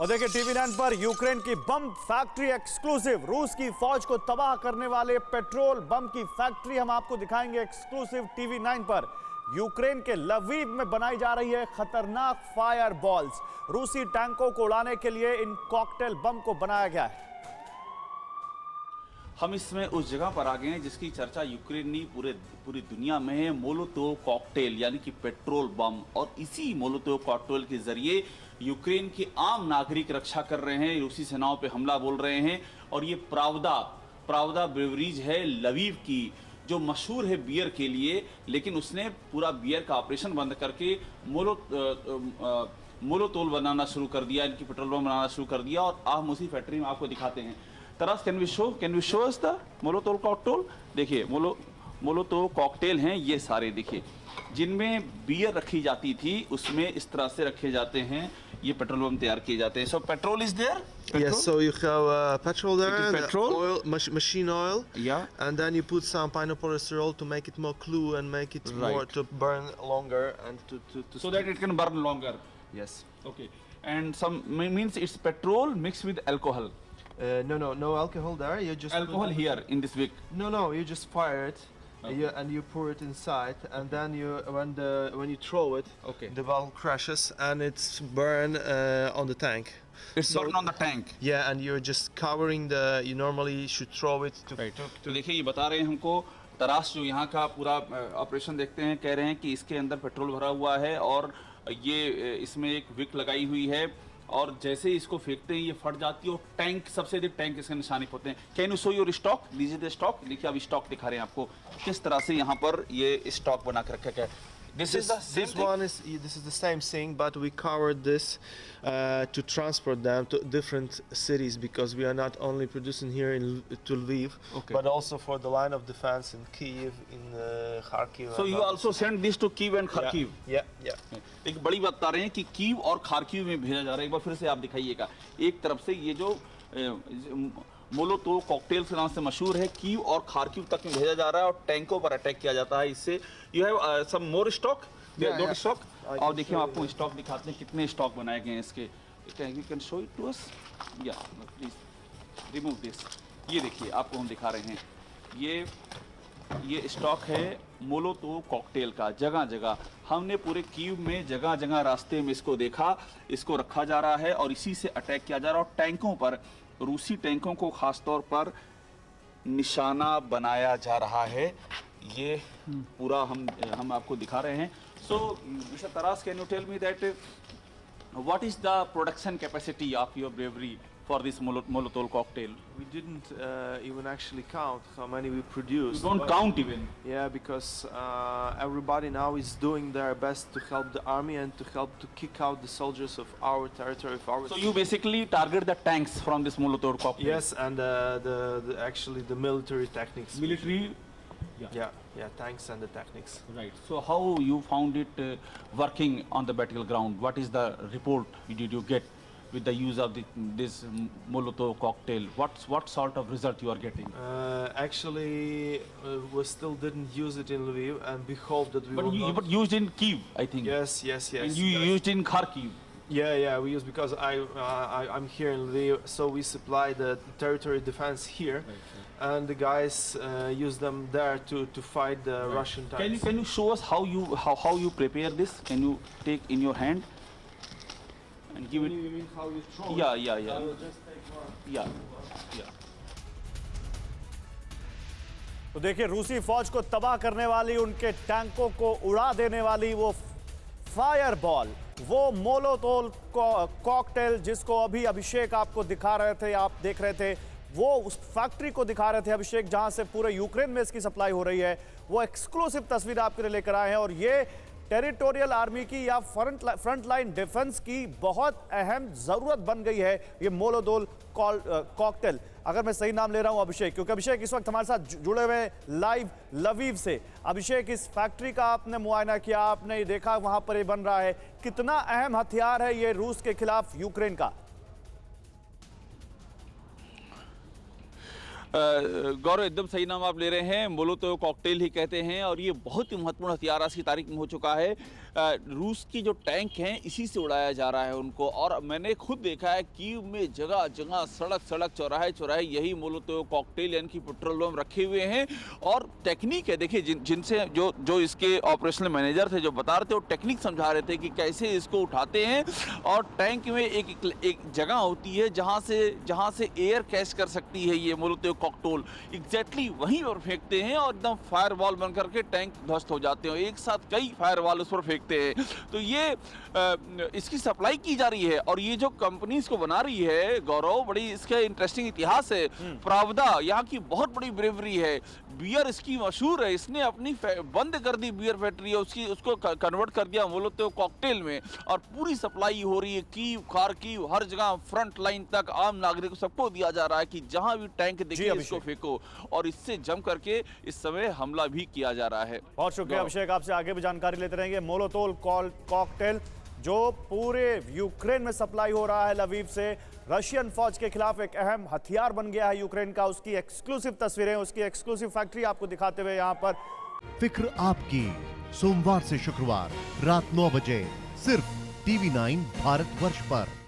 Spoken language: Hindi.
और देखिए टीवी9 पर यूक्रेन की बम फैक्ट्री एक्सक्लूसिव, रूस की फौज को तबाह करने वाले पेट्रोल बम की फैक्ट्री हम आपको दिखाएंगे एक्सक्लूसिव टीवी9 पर। यूक्रेन के लवीव में बनाई जा रही है खतरनाक फायर बॉल्स। रूसी टैंकों को उड़ाने के लिए इन कॉकटेल बम को बनाया गया है। हम इसमें उस जगह पर आ गए हैं जिसकी चर्चा यूक्रेनी पूरी दुनिया में है। मोलोतोव कॉकटेल यानी कि पेट्रोल बम, और इसी मोलोतोव कॉकटेल के जरिए यूक्रेन के आम नागरिक रक्षा कर रहे हैं, रूसी सेनाओं पे हमला बोल रहे हैं। और ये प्रावदा ब्रेवरीज है लवीव की, जो मशहूर है बियर के लिए, लेकिन उसने पूरा बियर का ऑपरेशन बंद करके मोलोतोव बनाना शुरू कर दिया, इनकी पेट्रोल बम बनाना शुरू कर दिया। और हम उसी फैक्ट्री में आपको दिखाते हैं। Taras, can we show us the Molotov cocktail. देखिए मोलोतोव कॉकटेल हैं ये सारे, देखिए जिनमें बियर रखी जाती थी उसमें इस तरह से रखे जाते हैं, ये पेट्रोल बम तैयार किए जाते हैं। So petrol is there. Yes, so you have petrol there, It is petrol. oil, machine oil, Yeah. and then you put some pinopolysterol to make it more glue and make it more Right. to burn longer and to So that it can burn longer. yes. Okay. And some means it's petrol mixed with alcohol. No alcohol there. You just Alcohol put, here in this wick. No, you just fire it. Okay. And you pour it inside, and then when you throw it, Okay. the ball crashes and it's burn on the tank. It's So- burn on the tank. Yeah, and you're just covering the. You normally should throw it to. तो देखिए ये बता रहे हैं हमको, तराश जो यहाँ का पूरा ऑपरेशन देखते हैं, कह रहे हैं कि इसके अंदर पेट्रोल भरा हुआ है और ये इसमें एक विक लगाई हुई है, और जैसे ही इसको फेंकते हैं ये फट जाती है और टैंक, सबसे अधिक टैंक इसके निशाने होते हैं। Can you show your stock, दीजिए स्टॉक। देखिए अब स्टॉक दिखा रहे हैं आपको किस तरह से यहाँ पर ये स्टॉक बना कर रखा गया है। This is the same This thing? one is this is the same thing, but we covered this to transport them to different cities, because we are not only producing here in to Lviv, Okay. but also for the line of defense in Kyiv, in Kharkiv. So and you others. also send this to Kyiv and Kharkiv? Yeah. एक बड़ी बात बता रहे हैं कि कीव और खार्किव में भेजा जा रहा है। एक बार फिर से आप दिखाइएगा। एक तरफ से ये जो मोलोतोव कॉकटेल के नाम से मशहूर है, कीव और खार्किव तक में भेजा जा रहा है और टैंकों पर अटैक किया जाता है इससे। You have some more stock, Yeah. Stock. I और can देखिए show हम आपको you. स्टॉक दिखाते हैं कितने स्टॉक बनाए गए हैं इसके। You can show it to us, या प्लीज रिमूव दिस। ये देखिए आपको हम दिखा रहे हैं, ये स्टॉक है मोलोतोव कॉकटेल का। जगह जगह हमने पूरे कीव में जगह जगह रास्ते में इसको देखा, इसको रखा जा रहा है और इसी से अटैक किया जा रहा है। और टैंकों पर, रूसी टैंकों को खास तौर पर निशाना बनाया जा रहा है। ये पूरा हम आपको दिखा रहे हैं। So mister Taras, can you tell me that what is the production capacity of your brewery for this Molotov cocktail? We didn't even actually count how many we produced. Don't count even. Yeah, because everybody now is doing their best to help the army and to help to kick out the soldiers of our territory. Of our So you basically target the tanks from this Molotov cocktail? yes, and actually the military techniques. Military. Yeah, tanks and the techniques. Right. So how you found it working on the battleground? What is the report did you get with the use of this Molotov cocktail? What sort of result you are getting? Actually, we still didn't use it in Lviv, and we hope that we But will you not. but used in Kyiv, I think. Yes. And you used in Kharkiv. Yeah, we use, because I'm here in Lviv, so we supply the territory defense here, and the guys use them there to fight the Russian tanks. Can you show us how you prepare this? Can you take in your hand and give it? You mean how you throw? Yeah. I will just take one. Yeah. तो देखिए रूसी फौज को तबाह करने वाली, उनके टैंकों को उड़ा देने वाली वो फायर बॉल, वो मोलोतोव कॉकटेल जिसको अभी अभिषेक आपको दिखा रहे थे, आप देख रहे थे, वो उस फैक्ट्री को दिखा रहे थे अभिषेक जहां से पूरे यूक्रेन में इसकी सप्लाई हो रही है। वो एक्सक्लूसिव तस्वीर आपके लिए लेकर आए हैं और ये टेरिटोरियल आर्मी की या फ्रंट लाइन डिफेंस की बहुत अहम जरूरत बन गई है ये मोलोतोव कॉकटेल। अगर मैं सही नाम ले रहा हूं अभिषेक, क्योंकि अभिषेक इस वक्त हमारे साथ जुड़े हुए लाइव लवीव से। अभिषेक, इस फैक्ट्री का आपने मुआयना किया, आपने ये देखा वहां पर ये बन रहा है, कितना अहम हथियार है ये रूस के खिलाफ यूक्रेन का? गौरव एकदम सही नाम आप ले रहे हैं, मोलोतोव कॉकटेल ही कहते हैं और ये बहुत ही महत्वपूर्ण हथियार आज की तारीख में हो चुका है। रूस की जो टैंक हैं इसी से उड़ाया जा रहा है उनको, और मैंने खुद देखा है कीव में जगह जगह सड़क चौराहे चौराहे यही मोलोतोव कॉकटेल यानी कि पेट्रोल बम रखे हुए हैं। और टेक्निक है, देखिए जिनसे जो इसके ऑपरेशनल मैनेजर थे जो बता रहे थे, वो टेक्निक समझा रहे थे कि कैसे इसको उठाते हैं। और टैंक में एक जगह होती है जहाँ से एयर कैच कर सकती है ये मोलोतोव कॉकटेल, एग्जैक्टली वहीं पर फेंकते हैं और एकदम फायर बॉल बन करके टैंक ध्वस्त हो जाते हैं। एक साथ कई फायर बॉल उस पर फेंकते हैं। तो ये इसकी सप्लाई की जा रही है और ये जो कंपनी इसको बना रही है गौरव, बड़ी इसका इंटरेस्टिंग इतिहास है। प्रावदा यहाँ की बहुत बड़ी ब्रेवरी है, बियर इसकी मशहूर है। इसने अपनी बंद कर दी बियर फैक्ट्री, उसको कन्वर्ट कर दिया मोलोतोव कॉकटेल में और पूरी सप्लाई हो रही है कीव, खार्किव, हर जगह फ्रंट लाइन तक आम नागरिक सबको दिया जा रहा है कि जहां भी टैंक देखिए इसको फेंको, और इससे जम करके इस समय हमला भी किया जा रहा है। बहुत शुक्रिया अभिषेक, आपसे आगे भी जानकारी लेते रहेंगे। मोलोतोव कॉकटेल जो पूरे यूक्रेन में सप्लाई हो रहा है लवीव से, रशियन फौज के खिलाफ एक अहम हथियार बन गया है यूक्रेन का। उसकी एक्सक्लूसिव तस्वीरें, उसकी एक्सक्लूसिव फैक्ट्री आपको दिखाते हुए यहाँ पर फिक्र आपकी, सोमवार से शुक्रवार रात 9 बजे सिर्फ TV9 भारतवर्ष पर।